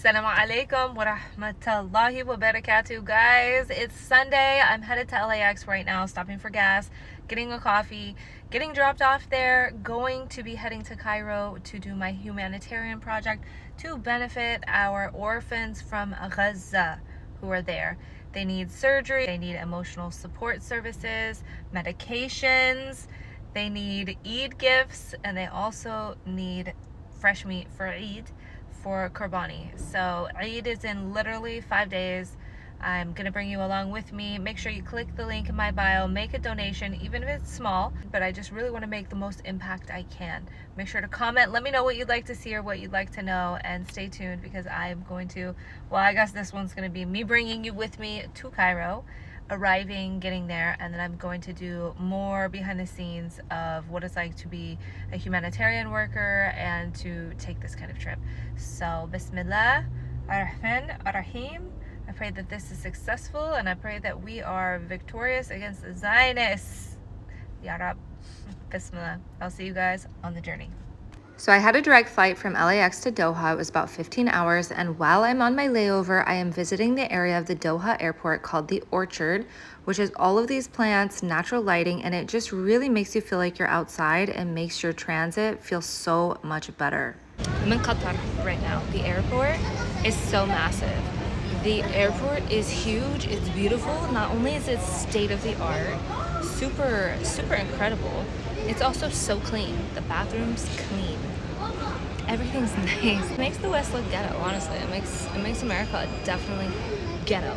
Assalamu alaikum wa rahmatullahi wa barakatuh, guys. It's Sunday. I'm headed to LAX right now, stopping for gas, getting a coffee, getting dropped off there, going to be heading to Cairo to do my humanitarian project to benefit our orphans from Gaza who are there. They need surgery, they need emotional support services, medications, they need Eid gifts, and they also need fresh meat for Eid, for Qurbani. So Eid is in literally 5 days. I'm gonna bring you along with me. Make sure you click the link in my bio, make a donation, even if it's small, but I just really want to make the most impact I can. Make sure to comment, let me know what you'd like to see or what you'd like to know, and stay tuned because I'm going to, well, I guess this one's gonna be me bringing you with me to Cairo, arriving, getting there, and then I'm going to do more behind the scenes of what it's like to be a humanitarian worker and to take this kind of trip. So, Bismillah ar-Rahman ar-Rahim. I pray that this is successful, and I pray that we are victorious against the Zionists. Ya Rab. Bismillah. I'll see you guys on the journey. So I had a direct flight from LAX to Doha. It was about 15 hours, and while I'm on my layover, I am visiting the area of the Doha airport called the Orchard, which is all of these plants, natural lighting, and it just really makes you feel like you're outside and makes your transit feel so much better. I'm in Qatar right now. The airport is so massive. The airport is huge, it's beautiful. Not only is it state of the art, super incredible, it's also so clean. The bathroom's clean. Everything's nice. It makes the West look ghetto, honestly. It makes America definitely ghetto.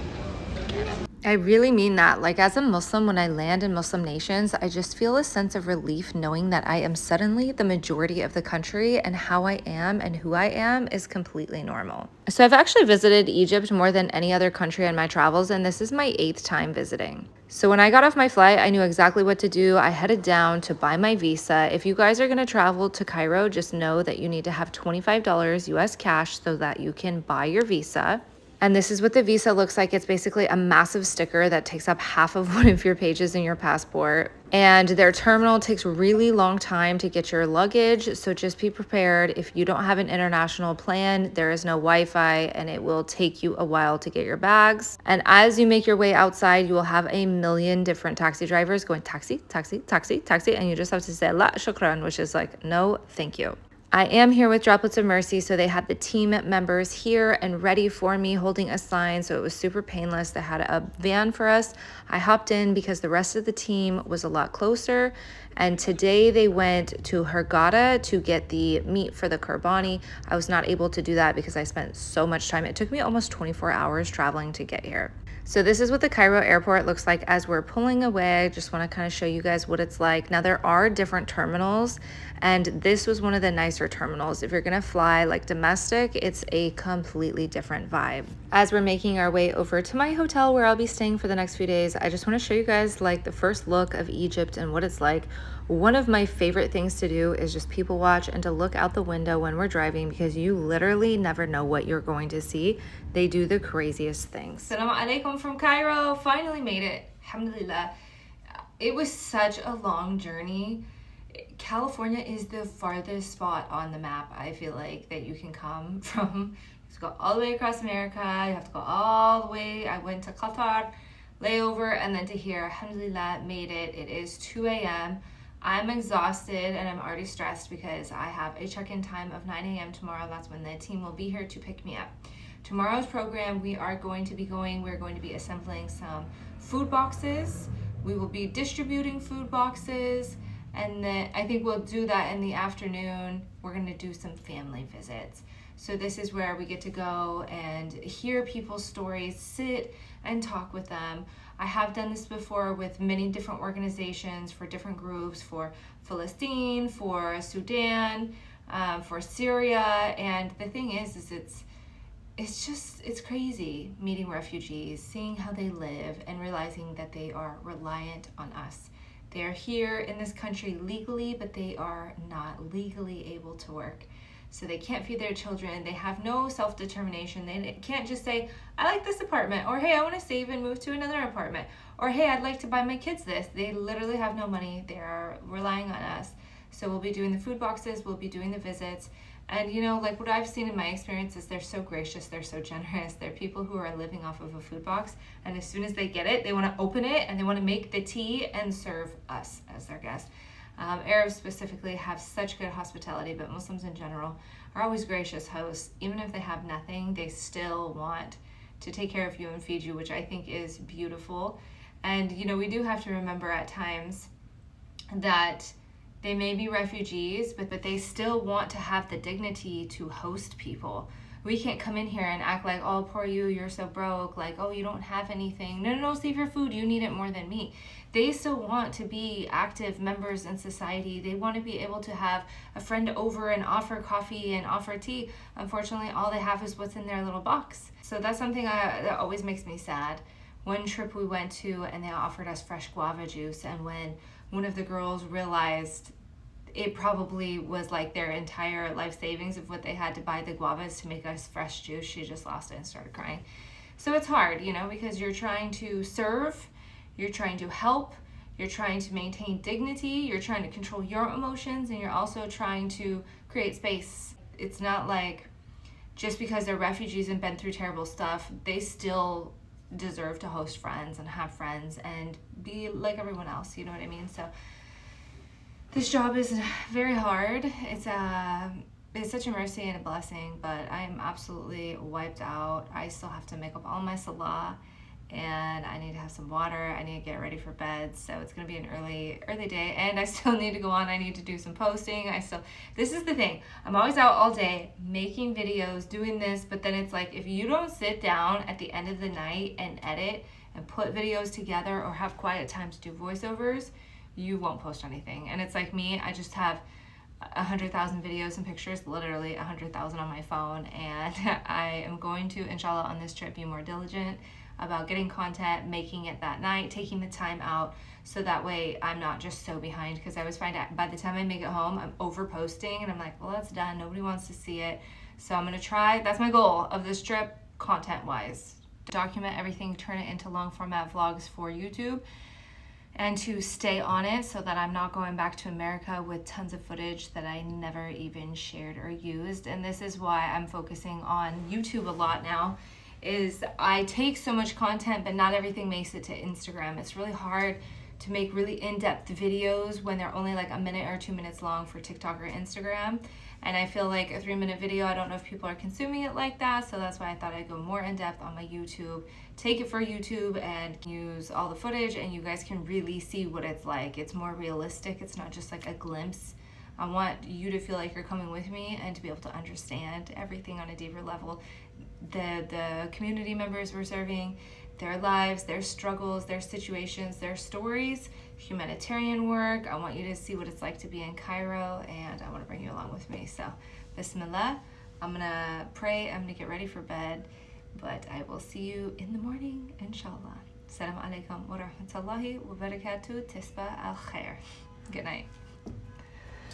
I really mean that. Like, as a Muslim, when I land in Muslim nations, I just feel a sense of relief knowing that I am suddenly the majority of the country, and how I am and who I am is completely normal. So I've actually visited Egypt more than any other country on my travels, and this is my 8th time visiting. So when I got off my flight, I knew exactly what to do. I headed down to buy my visa. If you guys are going to travel to Cairo, just know that you need to have $25 US cash so that you can buy your visa. And this is what the visa looks like. It's basically a massive sticker that takes up half of one of your pages in your passport. And their terminal takes a really long time to get your luggage. So just be prepared. If you don't have an international plan, there is no Wi-Fi, and it will take you a while to get your bags. And as you make your way outside, you will have a million different taxi drivers going taxi, taxi, taxi, taxi. And you just have to say la shukran, which is like, no, thank you. I am here with Droplets of Mercy, so they had the team members here and ready for me holding a sign, so it was super painless. They had a van for us. I hopped in because the rest of the team was a lot closer, and today they went to Hurghada to get the meat for the Qurbani. I was not able to do that because I spent so much time. It took me almost 24 hours traveling to get here. So this is what the Cairo airport looks like as we're pulling away. I just want to kind of show you guys what it's like. Now, there are different terminals, and this was one of the nicer terminals. If you're going to fly like domestic, it's a completely different vibe. As we're making our way over to my hotel where I'll be staying for the next few days, I just want to show you guys like the first look of Egypt and what it's like. One of my favorite things to do is just people watch and to look out the window when we're driving, because you literally never know what you're going to see. They do the craziest things. Assalamu alaikum from Cairo. Finally made it. Alhamdulillah. It was such a long journey. California is the farthest spot on the map, I feel like, that you can come from. You have to go all the way across America. You have to go all the way. I went to Qatar, layover, and then to here. Alhamdulillah, made it. It is 2 a.m. I'm exhausted and I'm already stressed because I have a check-in time of 9 a.m. tomorrow. That's when the team will be here to pick me up. Tomorrow's program, we're going to be assembling some food boxes. We will be distributing food boxes, and then I think we'll do that in the afternoon. We're going to do some family visits. So this is where we get to go and hear people's stories, sit and talk with them. I have done this before with many different organizations for different groups, for Palestine, for Sudan, for Syria. And the thing is it's crazy meeting refugees, seeing how they live, and realizing that they are reliant on us. They are here in this country legally, but they are not legally able to work. So they can't feed their children. They have no self-determination. They can't just say, I like this apartment, or hey, I want to save and move to another apartment, or hey, I'd like to buy my kids this. They literally have no money. They are relying on us. So we'll be doing the food boxes, we'll be doing the visits, And you know, like what I've seen in my experience is they're so gracious, they're so generous. They're people who are living off of a food box, and as soon as they get it, they want to open it and they want to make the tea and serve us as their guest. Arabs specifically have such good hospitality, but Muslims in general are always gracious hosts. Even if they have nothing, they still want to take care of you and feed you, which I think is beautiful. And you know, we do have to remember at times that they may be refugees, but they still want to have the dignity to host people. We can't come in here and act like, oh, poor you, you're so broke, like, oh, you don't have anything. No, save your food, you need it more than me. They still want to be active members in society. They want to be able to have a friend over and offer coffee and offer tea. Unfortunately, all they have is what's in their little box. So that's something that always makes me sad. One trip we went to and they offered us fresh guava juice, and when one of the girls realized it probably was like their entire life savings of what they had to buy the guavas to make us fresh juice, she just lost it and started crying. So it's hard, you know, because you're trying to serve, you're trying to help, you're trying to maintain dignity, you're trying to control your emotions, and you're also trying to create space. It's not like just because they're refugees and been through terrible stuff, they still deserve to host friends and have friends and be like everyone else, you know what I mean? So this job is very hard. It's such a mercy and a blessing, but I'm absolutely wiped out. I still have to make up all my salah, and I need to have some water. I need to get ready for bed, so it's gonna be an early day, and I still need to go on. I need to do some posting. This is the thing. I'm always out all day making videos, doing this, but then it's like if you don't sit down at the end of the night and edit and put videos together or have quiet time to do voiceovers, you won't post anything. And it's like me, I just have 100,000 videos and pictures, literally 100,000 on my phone, and I am going to, inshallah, on this trip be more diligent about getting content, making it that night, taking the time out, so that way I'm not just so behind, because I always find out by the time I make it home, I'm over posting, and I'm like, well, that's done, nobody wants to see it. So I'm gonna try, that's my goal of this trip, content-wise. Document everything, turn it into long format vlogs for YouTube, and to stay on it so that I'm not going back to America with tons of footage that I never even shared or used. And this is why I'm focusing on YouTube a lot now, is I take so much content, but not everything makes it to Instagram. It's really hard to make really in-depth videos when they're only like a minute or 2 minutes long for TikTok or Instagram. And I feel like a 3-minute video, I don't know if people are consuming it like that, so that's why I thought I'd go more in depth on my YouTube, take it for YouTube and use all the footage, and you guys can really see what it's like. It's more realistic, it's not just like a glimpse. I want you to feel like you're coming with me and to be able to understand everything on a deeper level. The community members we're serving, their lives, their struggles, their situations, their stories, humanitarian work. I want you to see what it's like to be in Cairo, and I want to bring you along with me. So, Bismillah. I'm going to pray. I'm going to get ready for bed, but I will see you in the morning, inshallah. Assalamu alaikum wa rahmatullahi wa barakatuh. Tisba al khair. Good night.